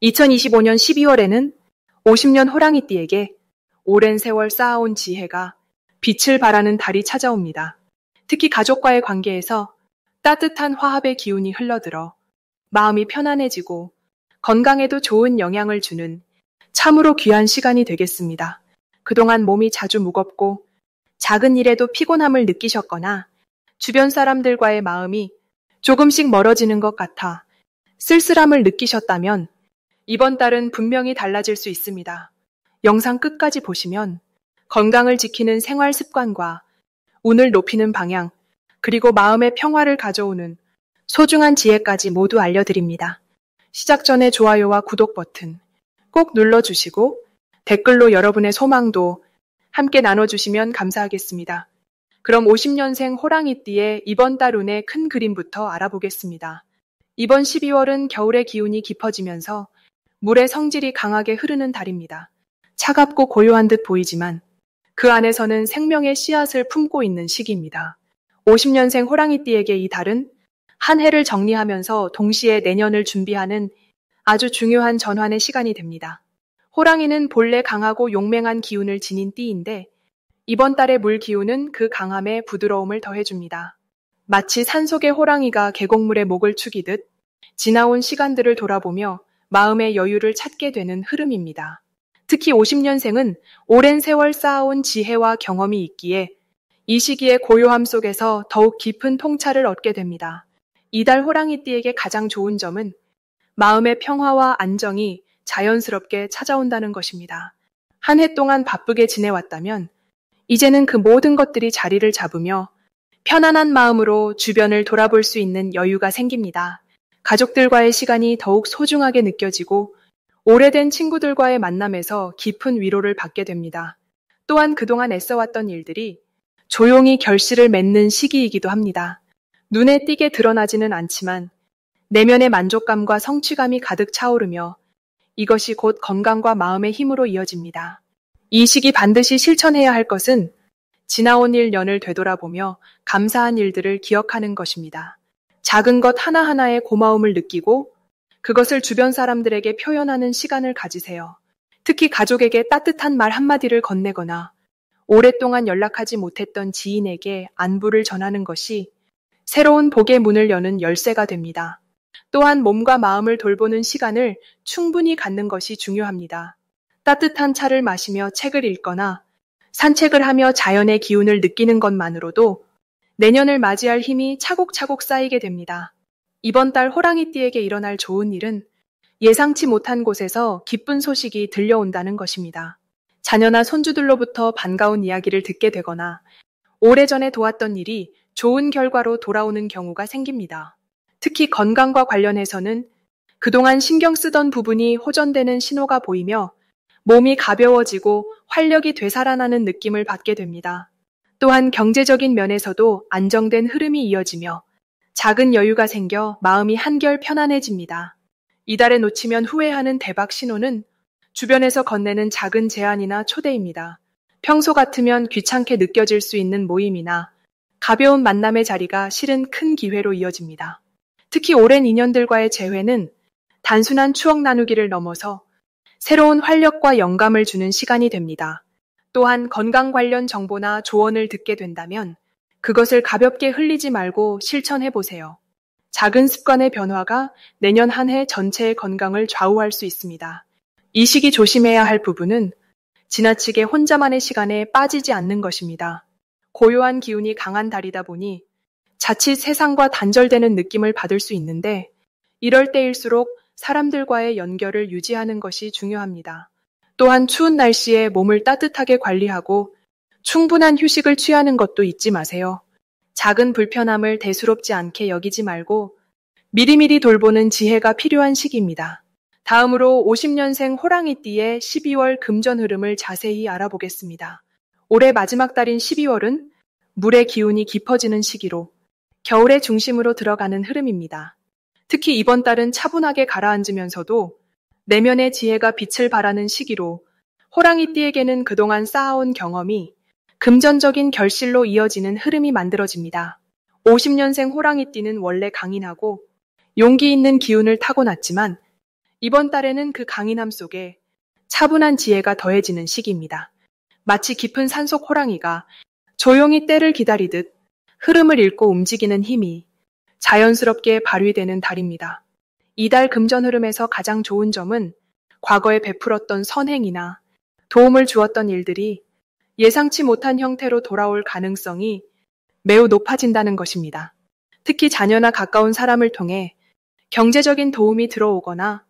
2025년 12월에는 50년 호랑이띠에게 오랜 세월 쌓아온 지혜가 빛을 발하는 달이 찾아옵니다. 특히 가족과의 관계에서 따뜻한 화합의 기운이 흘러들어 마음이 편안해지고 건강에도 좋은 영향을 주는 참으로 귀한 시간이 되겠습니다. 그동안 몸이 자주 무겁고 작은 일에도 피곤함을 느끼셨거나 주변 사람들과의 마음이 조금씩 멀어지는 것 같아 쓸쓸함을 느끼셨다면 이번 달은 분명히 달라질 수 있습니다. 영상 끝까지 보시면 건강을 지키는 생활 습관과 운을 높이는 방향, 그리고 마음의 평화를 가져오는 소중한 지혜까지 모두 알려드립니다. 시작 전에 좋아요와 구독 버튼 꼭 눌러주시고 댓글로 여러분의 소망도 함께 나눠주시면 감사하겠습니다. 그럼 50년생 호랑이띠의 이번 달 운의 큰 그림부터 알아보겠습니다. 이번 12월은 겨울의 기운이 깊어지면서 물의 성질이 강하게 흐르는 달입니다. 차갑고 고요한 듯 보이지만 그 안에서는 생명의 씨앗을 품고 있는 시기입니다. 50년생 호랑이띠에게 이 달은 한 해를 정리하면서 동시에 내년을 준비하는 아주 중요한 전환의 시간이 됩니다. 호랑이는 본래 강하고 용맹한 기운을 지닌 띠인데 이번 달의 물 기운은 그 강함에 부드러움을 더해줍니다. 마치 산속의 호랑이가 계곡물에 목을 축이듯 지나온 시간들을 돌아보며 마음의 여유를 찾게 되는 흐름입니다. 특히 50년생은 오랜 세월 쌓아온 지혜와 경험이 있기에 이 시기의 고요함 속에서 더욱 깊은 통찰을 얻게 됩니다. 이달 호랑이띠에게 가장 좋은 점은 마음의 평화와 안정이 자연스럽게 찾아온다는 것입니다. 한 해 동안 바쁘게 지내왔다면 이제는 그 모든 것들이 자리를 잡으며 편안한 마음으로 주변을 돌아볼 수 있는 여유가 생깁니다. 가족들과의 시간이 더욱 소중하게 느껴지고 오래된 친구들과의 만남에서 깊은 위로를 받게 됩니다. 또한 그동안 애써왔던 일들이 조용히 결실을 맺는 시기이기도 합니다. 눈에 띄게 드러나지는 않지만 내면의 만족감과 성취감이 가득 차오르며 이것이 곧 건강과 마음의 힘으로 이어집니다. 이 시기 반드시 실천해야 할 것은 지나온 1년을 되돌아보며 감사한 일들을 기억하는 것입니다. 작은 것 하나하나에 고마움을 느끼고 그것을 주변 사람들에게 표현하는 시간을 가지세요. 특히 가족에게 따뜻한 말 한마디를 건네거나 오랫동안 연락하지 못했던 지인에게 안부를 전하는 것이 새로운 복의 문을 여는 열쇠가 됩니다. 또한 몸과 마음을 돌보는 시간을 충분히 갖는 것이 중요합니다. 따뜻한 차를 마시며 책을 읽거나 산책을 하며 자연의 기운을 느끼는 것만으로도 내년을 맞이할 힘이 차곡차곡 쌓이게 됩니다. 이번 달 호랑이띠에게 일어날 좋은 일은 예상치 못한 곳에서 기쁜 소식이 들려온다는 것입니다. 자녀나 손주들로부터 반가운 이야기를 듣게 되거나 오래전에 도왔던 일이 좋은 결과로 돌아오는 경우가 생깁니다. 특히 건강과 관련해서는 그동안 신경 쓰던 부분이 호전되는 신호가 보이며 몸이 가벼워지고 활력이 되살아나는 느낌을 받게 됩니다. 또한 경제적인 면에서도 안정된 흐름이 이어지며 작은 여유가 생겨 마음이 한결 편안해집니다. 이달에 놓치면 후회하는 대박 신호는 주변에서 건네는 작은 제안이나 초대입니다. 평소 같으면 귀찮게 느껴질 수 있는 모임이나 가벼운 만남의 자리가 실은 큰 기회로 이어집니다. 특히 오랜 인연들과의 재회는 단순한 추억 나누기를 넘어서 새로운 활력과 영감을 주는 시간이 됩니다. 또한 건강 관련 정보나 조언을 듣게 된다면 그것을 가볍게 흘리지 말고 실천해 보세요. 작은 습관의 변화가 내년 한 해 전체의 건강을 좌우할 수 있습니다. 이 시기 조심해야 할 부분은 지나치게 혼자만의 시간에 빠지지 않는 것입니다. 고요한 기운이 강한 달이다 보니 자칫 세상과 단절되는 느낌을 받을 수 있는데 이럴 때일수록 사람들과의 연결을 유지하는 것이 중요합니다. 또한 추운 날씨에 몸을 따뜻하게 관리하고 충분한 휴식을 취하는 것도 잊지 마세요. 작은 불편함을 대수롭지 않게 여기지 말고 미리미리 돌보는 지혜가 필요한 시기입니다. 다음으로 50년생 호랑이띠의 12월 금전 흐름을 자세히 알아보겠습니다. 올해 마지막 달인 12월은 물의 기운이 깊어지는 시기로 겨울의 중심으로 들어가는 흐름입니다. 특히 이번 달은 차분하게 가라앉으면서도 내면의 지혜가 빛을 발하는 시기로 호랑이띠에게는 그동안 쌓아온 경험이 금전적인 결실로 이어지는 흐름이 만들어집니다. 50년생 호랑이띠는 원래 강인하고 용기 있는 기운을 타고났지만 이번 달에는 그 강인함 속에 차분한 지혜가 더해지는 시기입니다. 마치 깊은 산속 호랑이가 조용히 때를 기다리듯 흐름을 읽고 움직이는 힘이 자연스럽게 발휘되는 달입니다. 이달 금전 흐름에서 가장 좋은 점은 과거에 베풀었던 선행이나 도움을 주었던 일들이 예상치 못한 형태로 돌아올 가능성이 매우 높아진다는 것입니다. 특히 자녀나 가까운 사람을 통해 경제적인 도움이 들어오거나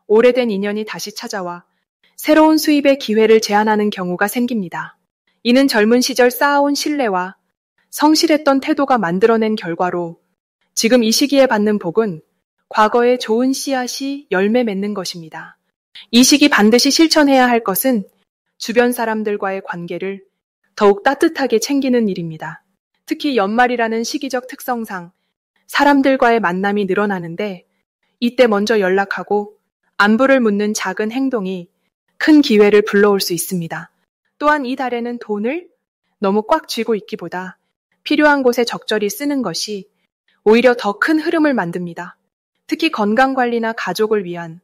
오래된 인연이 다시 찾아와 새로운 수입의 기회를 제안하는 경우가 생깁니다. 이는 젊은 시절 쌓아온 신뢰와 성실했던 태도가 만들어낸 결과로 지금 이 시기에 받는 복은 과거의 좋은 씨앗이 열매 맺는 것입니다. 이 시기 반드시 실천해야 할 것은 주변 사람들과의 관계를 더욱 따뜻하게 챙기는 일입니다. 특히 연말이라는 시기적 특성상 사람들과의 만남이 늘어나는데 이때 먼저 연락하고 안부를 묻는 작은 행동이 큰 기회를 불러올 수 있습니다. 또한 이 달에는 돈을 너무 꽉 쥐고 있기보다 필요한 곳에 적절히 쓰는 것이 오히려 더 큰 흐름을 만듭니다. 특히 건강관리나 가족을 위한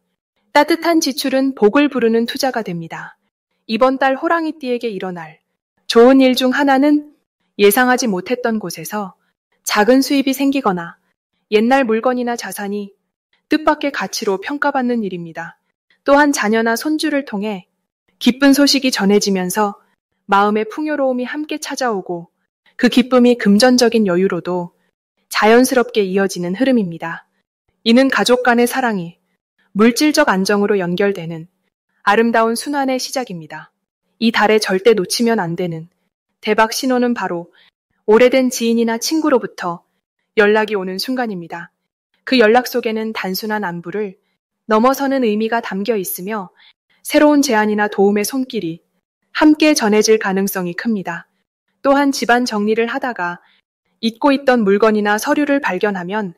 따뜻한 지출은 복을 부르는 투자가 됩니다. 이번 달 호랑이띠에게 일어날 좋은 일 중 하나는 예상하지 못했던 곳에서 작은 수입이 생기거나 옛날 물건이나 자산이 뜻밖의 가치로 평가받는 일입니다. 또한 자녀나 손주를 통해 기쁜 소식이 전해지면서 마음의 풍요로움이 함께 찾아오고 그 기쁨이 금전적인 여유로도 자연스럽게 이어지는 흐름입니다. 이는 가족 간의 사랑이 물질적 안정으로 연결되는 아름다운 순환의 시작입니다. 이 달에 절대 놓치면 안 되는 대박 신호는 바로 오래된 지인이나 친구로부터 연락이 오는 순간입니다. 그 연락 속에는 단순한 안부를 넘어서는 의미가 담겨 있으며 새로운 제안이나 도움의 손길이 함께 전해질 가능성이 큽니다. 또한 집안 정리를 하다가 잊고 있던 물건이나 서류를 발견하면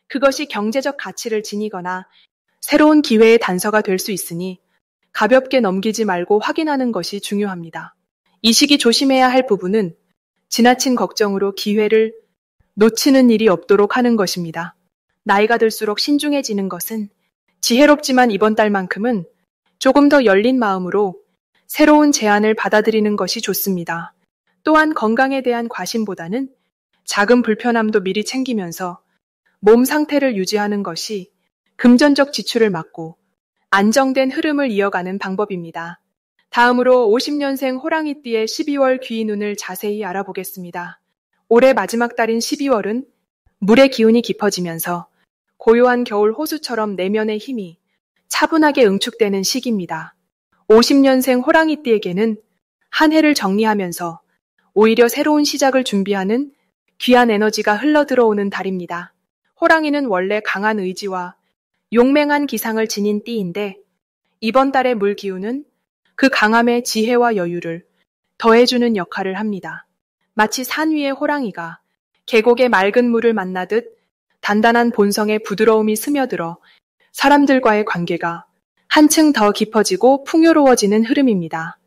그것이 경제적 가치를 지니거나 새로운 기회의 단서가 될 수 있으니 가볍게 넘기지 말고 확인하는 것이 중요합니다. 이 시기 조심해야 할 부분은 지나친 걱정으로 기회를 놓치는 일이 없도록 하는 것입니다. 나이가 들수록 신중해지는 것은 지혜롭지만 이번 달만큼은 조금 더 열린 마음으로 새로운 제안을 받아들이는 것이 좋습니다. 또한 건강에 대한 과심보다는 작은 불편함도 미리 챙기면서 몸 상태를 유지하는 것이 금전적 지출을 막고 안정된 흐름을 이어가는 방법입니다. 다음으로 50년생 호랑이띠의 12월 귀인운을 자세히 알아보겠습니다. 올해 마지막 달인 12월은 물의 기운이 깊어지면서 고요한 겨울 호수처럼 내면의 힘이 차분하게 응축되는 시기입니다. 50년생 호랑이띠에게는 한 해를 정리하면서 오히려 새로운 시작을 준비하는 귀한 에너지가 흘러들어오는 달입니다. 호랑이는 원래 강한 의지와 용맹한 기상을 지닌 띠인데 이번 달의 물 기운은 그 강함의 지혜와 여유를 더해주는 역할을 합니다. 마치 산 위의 호랑이가 계곡의 맑은 물을 만나듯 단단한 본성의 부드러움이 스며들어 사람들과의 관계가 한층 더 깊어지고 풍요로워지는 흐름입니다.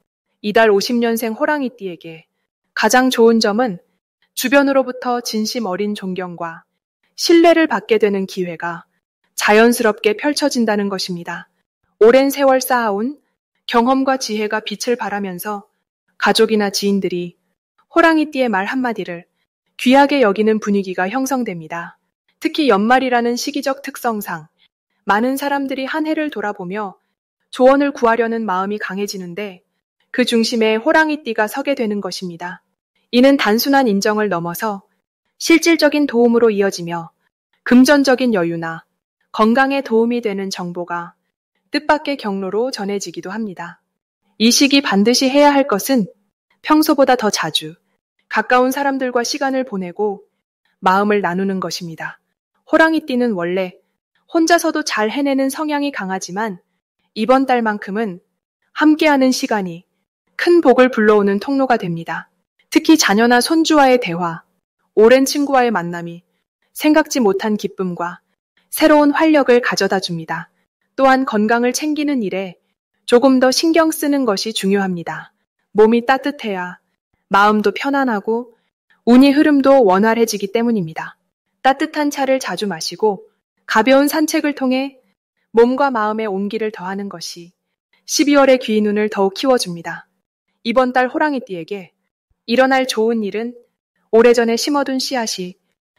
이달 50년생 호랑이띠에게 가장 좋은 점은 주변으로부터 진심 어린 존경과 신뢰를 받게 되는 기회가 자연스럽게 펼쳐진다는 것입니다. 오랜 세월 쌓아온 경험과 지혜가 빛을 발하면서 가족이나 지인들이 호랑이띠의 말 한마디를 귀하게 여기는 분위기가 형성됩니다. 특히 연말이라는 시기적 특성상 많은 사람들이 한 해를 돌아보며 조언을 구하려는 마음이 강해지는데 그 중심에 호랑이띠가 서게 되는 것입니다. 이는 단순한 인정을 넘어서 실질적인 도움으로 이어지며 금전적인 여유나 건강에 도움이 되는 정보가 뜻밖의 경로로 전해지기도 합니다. 이 시기 반드시 해야 할 것은 평소보다 더 자주 가까운 사람들과 시간을 보내고 마음을 나누는 것입니다. 호랑이띠는 원래 혼자서도 잘 해내는 성향이 강하지만 이번 달만큼은 함께하는 시간이 큰 복을 불러오는 통로가 됩니다. 특히 자녀나 손주와의 대화, 오랜 친구와의 만남이 생각지 못한 기쁨과 새로운 활력을 가져다 줍니다. 또한 건강을 챙기는 일에 조금 더 신경 쓰는 것이 중요합니다. 몸이 따뜻해야 마음도 편안하고 운이 흐름도 원활해지기 때문입니다. 따뜻한 차를 자주 마시고 가벼운 산책을 통해 몸과 마음의 온기를 더하는 것이 12월의 귀인운을 더욱 키워줍니다. 이번 달 호랑이띠에게 일어날 좋은 일은 오래전에 심어둔 씨앗이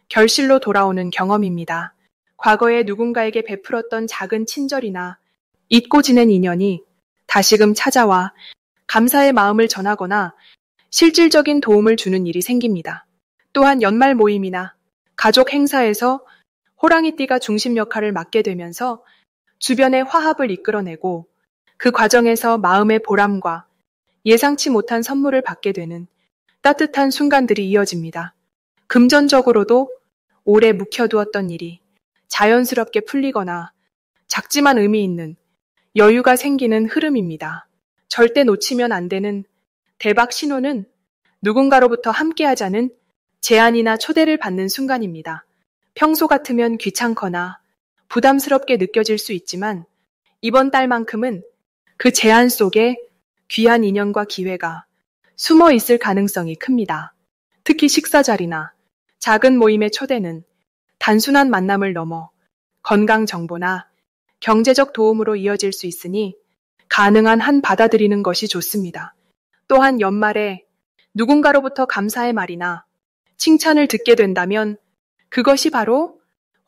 결실로 돌아오는 경험입니다. 과거에 누군가에게 베풀었던 작은 친절이나 잊고 지낸 인연이 다시금 찾아와 감사의 마음을 전하거나 실질적인 도움을 주는 일이 생깁니다. 또한 연말 모임이나 가족 행사에서 호랑이띠가 중심 역할을 맡게 되면서 주변의 화합을 이끌어내고 그 과정에서 마음의 보람과 예상치 못한 선물을 받게 되는 따뜻한 순간들이 이어집니다. 금전적으로도 오래 묵혀두었던 일이 자연스럽게 풀리거나 작지만 의미 있는 여유가 생기는 흐름입니다. 절대 놓치면 안 되는 대박 신호는 누군가로부터 함께하자는 제안이나 초대를 받는 순간입니다. 평소 같으면 귀찮거나 부담스럽게 느껴질 수 있지만 이번 달만큼은 그 제안 속에 귀한 인연과 기회가 숨어 있을 가능성이 큽니다. 특히 식사 자리나 작은 모임의 초대는 단순한 만남을 넘어 건강 정보나 경제적 도움으로 이어질 수 있으니 가능한 한 받아들이는 것이 좋습니다. 또한 연말에 누군가로부터 감사의 말이나 칭찬을 듣게 된다면 그것이 바로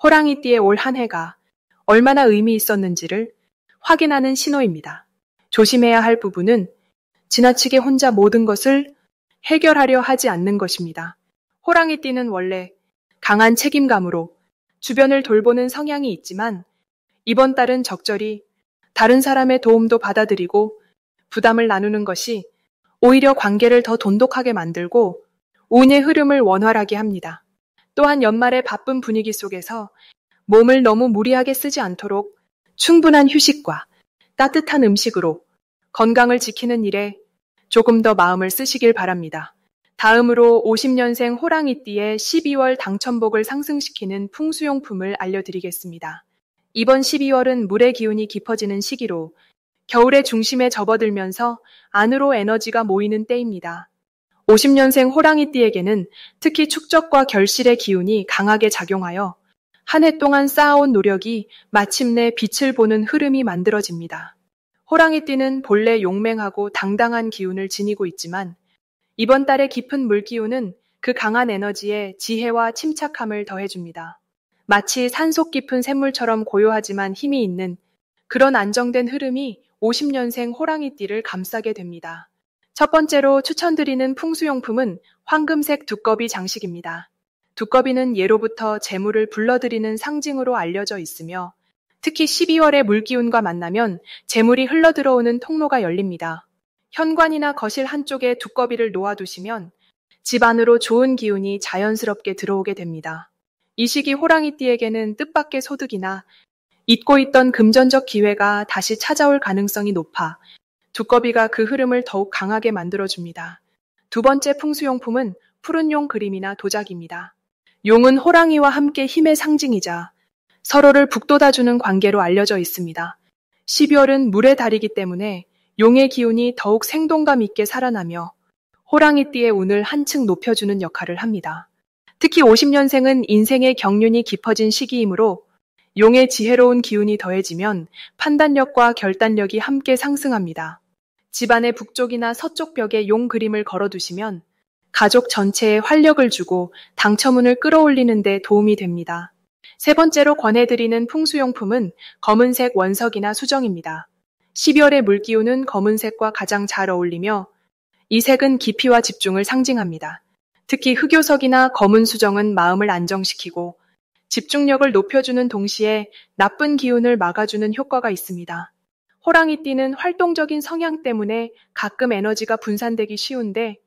호랑이띠의 올 한 해가 얼마나 의미 있었는지를 확인하는 신호입니다. 조심해야 할 부분은 지나치게 혼자 모든 것을 해결하려 하지 않는 것입니다. 호랑이띠는 원래 강한 책임감으로 주변을 돌보는 성향이 있지만 이번 달은 적절히 다른 사람의 도움도 받아들이고 부담을 나누는 것이 오히려 관계를 더 돈독하게 만들고 운의 흐름을 원활하게 합니다. 또한 연말의 바쁜 분위기 속에서 몸을 너무 무리하게 쓰지 않도록 충분한 휴식과 따뜻한 음식으로 건강을 지키는 일에 조금 더 마음을 쓰시길 바랍니다. 다음으로 50년생 호랑이띠의 12월 당첨복을 상승시키는 풍수용품을 알려드리겠습니다. 이번 12월은 물의 기운이 깊어지는 시기로 겨울의 중심에 접어들면서 안으로 에너지가 모이는 때입니다. 50년생 호랑이띠에게는 특히 축적과 결실의 기운이 강하게 작용하여 한 해 동안 쌓아온 노력이 마침내 빛을 보는 흐름이 만들어집니다. 호랑이띠는 본래 용맹하고 당당한 기운을 지니고 있지만 이번 달의 깊은 물기운은 그 강한 에너지에 지혜와 침착함을 더해줍니다. 마치 산속 깊은 샘물처럼 고요하지만 힘이 있는 그런 안정된 흐름이 50년생 호랑이띠를 감싸게 됩니다. 첫 번째로 추천드리는 풍수용품은 황금색 두꺼비 장식입니다. 두꺼비는 예로부터 재물을 불러들이는 상징으로 알려져 있으며 특히 12월의 물기운과 만나면 재물이 흘러들어오는 통로가 열립니다. 현관이나 거실 한쪽에 두꺼비를 놓아두시면 집 안으로 좋은 기운이 자연스럽게 들어오게 됩니다. 이 시기 호랑이띠에게는 뜻밖의 소득이나 잊고 있던 금전적 기회가 다시 찾아올 가능성이 높아 두꺼비가 그 흐름을 더욱 강하게 만들어줍니다. 두 번째 풍수용품은 푸른 용 그림이나 도자기입니다. 용은 호랑이와 함께 힘의 상징이자 서로를 북돋아주는 관계로 알려져 있습니다. 12월은 물의 달이기 때문에 용의 기운이 더욱 생동감 있게 살아나며 호랑이띠의 운을 한층 높여주는 역할을 합니다. 특히 50년생은 인생의 경륜이 깊어진 시기이므로 용의 지혜로운 기운이 더해지면 판단력과 결단력이 함께 상승합니다. 집안의 북쪽이나 서쪽 벽에 용 그림을 걸어두시면 가족 전체에 활력을 주고 당첨운을 끌어올리는 데 도움이 됩니다. 세 번째로 권해드리는 풍수용품은 검은색 원석이나 수정입니다. 12월의 물기운은 검은색과 가장 잘 어울리며 이 색은 깊이와 집중을 상징합니다. 특히 흑요석이나 검은 수정은 마음을 안정시키고 집중력을 높여주는 동시에 나쁜 기운을 막아주는 효과가 있습니다. 호랑이띠는 활동적인 성향 때문에 가끔 에너지가 분산되기 쉬운데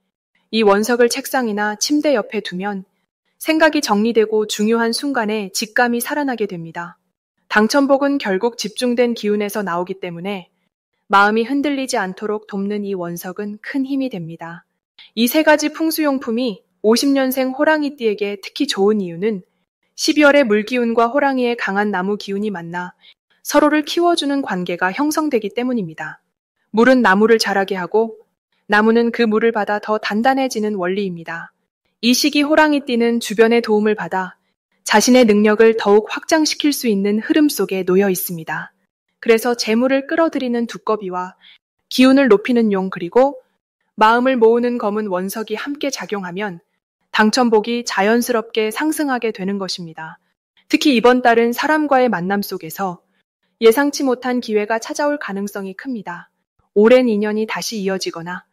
이 원석을 책상이나 침대 옆에 두면 생각이 정리되고 중요한 순간에 직감이 살아나게 됩니다. 당첨복은 결국 집중된 기운에서 나오기 때문에 마음이 흔들리지 않도록 돕는 이 원석은 큰 힘이 됩니다. 이 세 가지 풍수용품이 50년생 호랑이띠에게 특히 좋은 이유는 12월의 물기운과 호랑이의 강한 나무 기운이 만나 서로를 키워주는 관계가 형성되기 때문입니다. 물은 나무를 자라게 하고 나무는 그 물을 받아 더 단단해지는 원리입니다. 이 시기 호랑이띠는 주변의 도움을 받아 자신의 능력을 더욱 확장시킬 수 있는 흐름 속에 놓여 있습니다. 그래서 재물을 끌어들이는 두꺼비와 기운을 높이는 용 그리고 마음을 모으는 검은 원석이 함께 작용하면 당첨복이 자연스럽게 상승하게 되는 것입니다. 특히 이번 달은 사람과의 만남 속에서 예상치 못한 기회가 찾아올 가능성이 큽니다. 오랜 인연이 다시 이어지거나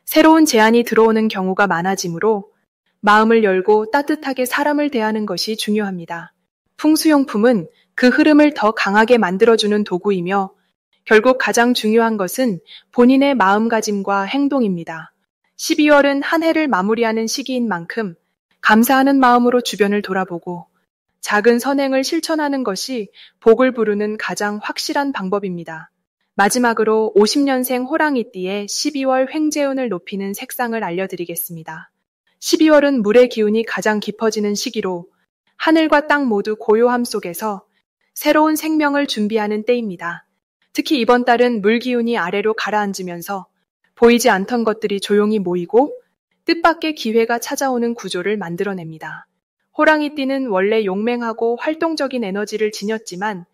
새로운 제안이 들어오는 경우가 많아지므로 마음을 열고 따뜻하게 사람을 대하는 것이 중요합니다. 풍수용품은 그 흐름을 더 강하게 만들어주는 도구이며 결국 가장 중요한 것은 본인의 마음가짐과 행동입니다. 12월은 한 해를 마무리하는 시기인 만큼 감사하는 마음으로 주변을 돌아보고 작은 선행을 실천하는 것이 복을 부르는 가장 확실한 방법입니다. 마지막으로 50년생 호랑이띠의 12월 횡재운을 높이는 색상을 알려드리겠습니다. 12월은 물의 기운이 가장 깊어지는 시기로 하늘과 땅 모두 고요함 속에서 새로운 생명을 준비하는 때입니다. 특히 이번 달은 물 기운이 아래로 가라앉으면서 보이지 않던 것들이 조용히 모이고 뜻밖의 기회가 찾아오는 구조를 만들어냅니다. 호랑이띠는 원래 용맹하고 활동적인 에너지를 지녔지만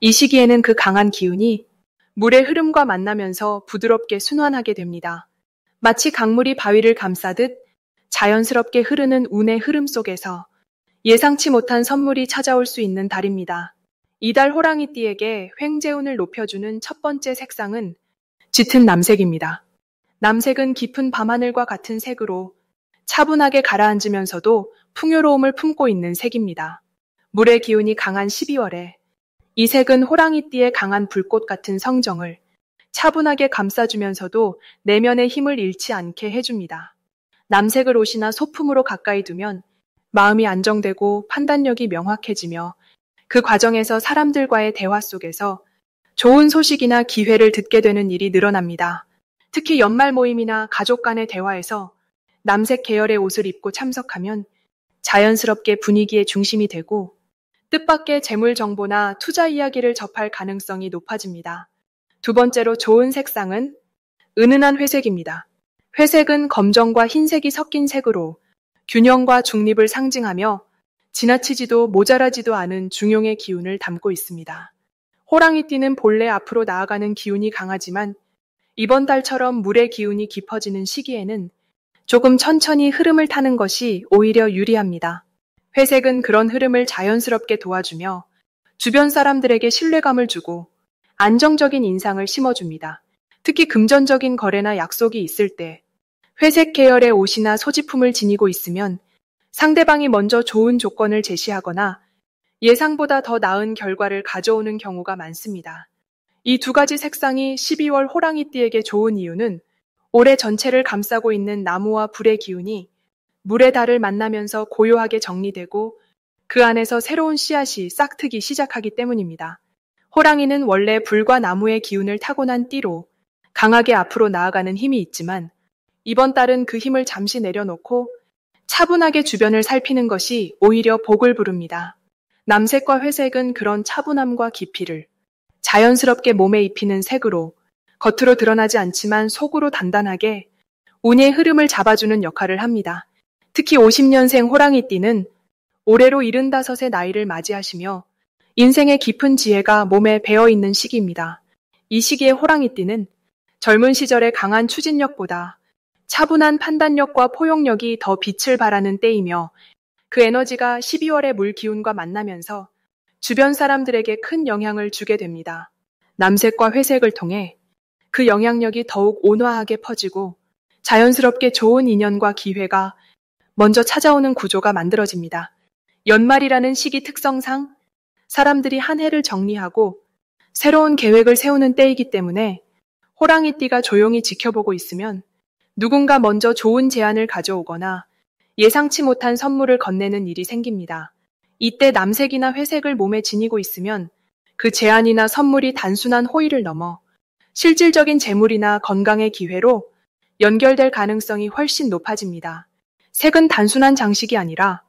이 시기에는 그 강한 기운이 물의 흐름과 만나면서 부드럽게 순환하게 됩니다. 마치 강물이 바위를 감싸듯 자연스럽게 흐르는 운의 흐름 속에서 예상치 못한 선물이 찾아올 수 있는 달입니다. 이달 호랑이띠에게 횡재운을 높여주는 첫 번째 색상은 짙은 남색입니다. 남색은 깊은 밤하늘과 같은 색으로 차분하게 가라앉으면서도 풍요로움을 품고 있는 색입니다. 물의 기운이 강한 12월에 이 색은 호랑이띠의 강한 불꽃 같은 성정을 차분하게 감싸주면서도 내면의 힘을 잃지 않게 해줍니다. 남색을 옷이나 소품으로 가까이 두면 마음이 안정되고 판단력이 명확해지며 그 과정에서 사람들과의 대화 속에서 좋은 소식이나 기회를 듣게 되는 일이 늘어납니다. 특히 연말 모임이나 가족 간의 대화에서 남색 계열의 옷을 입고 참석하면 자연스럽게 분위기의 중심이 되고 뜻밖의 재물 정보나 투자 이야기를 접할 가능성이 높아집니다. 두 번째로 좋은 색상은 은은한 회색입니다. 회색은 검정과 흰색이 섞인 색으로 균형과 중립을 상징하며 지나치지도 모자라지도 않은 중용의 기운을 담고 있습니다. 호랑이띠는 본래 앞으로 나아가는 기운이 강하지만 이번 달처럼 물의 기운이 깊어지는 시기에는 조금 천천히 흐름을 타는 것이 오히려 유리합니다. 회색은 그런 흐름을 자연스럽게 도와주며 주변 사람들에게 신뢰감을 주고 안정적인 인상을 심어줍니다. 특히 금전적인 거래나 약속이 있을 때 회색 계열의 옷이나 소지품을 지니고 있으면 상대방이 먼저 좋은 조건을 제시하거나 예상보다 더 나은 결과를 가져오는 경우가 많습니다. 이 두 가지 색상이 12월 호랑이띠에게 좋은 이유는 올해 전체를 감싸고 있는 나무와 불의 기운이 물의 달을 만나면서 고요하게 정리되고 그 안에서 새로운 씨앗이 싹트기 시작하기 때문입니다. 호랑이는 원래 불과 나무의 기운을 타고난 띠로 강하게 앞으로 나아가는 힘이 있지만 이번 달은 그 힘을 잠시 내려놓고 차분하게 주변을 살피는 것이 오히려 복을 부릅니다. 남색과 회색은 그런 차분함과 깊이를 자연스럽게 몸에 입히는 색으로 겉으로 드러나지 않지만 속으로 단단하게 운의 흐름을 잡아주는 역할을 합니다. 특히 50년생 호랑이띠는 올해로 75의 나이를 맞이하시며 인생의 깊은 지혜가 몸에 배어있는 시기입니다. 이 시기의 호랑이띠는 젊은 시절의 강한 추진력보다 차분한 판단력과 포용력이 더 빛을 발하는 때이며 그 에너지가 12월의 물 기운과 만나면서 주변 사람들에게 큰 영향을 주게 됩니다. 남색과 회색을 통해 그 영향력이 더욱 온화하게 퍼지고 자연스럽게 좋은 인연과 기회가 먼저 찾아오는 구조가 만들어집니다. 연말이라는 시기 특성상 사람들이 한 해를 정리하고 새로운 계획을 세우는 때이기 때문에 호랑이띠가 조용히 지켜보고 있으면 누군가 먼저 좋은 제안을 가져오거나 예상치 못한 선물을 건네는 일이 생깁니다. 이때 남색이나 회색을 몸에 지니고 있으면 그 제안이나 선물이 단순한 호의를 넘어 실질적인 재물이나 건강의 기회로 연결될 가능성이 훨씬 높아집니다. 색은 단순한 장식이 아니라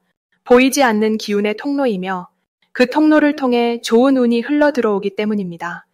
보이지 않는 기운의 통로이며 그 통로를 통해 좋은 운이 흘러 들어오기 때문입니다.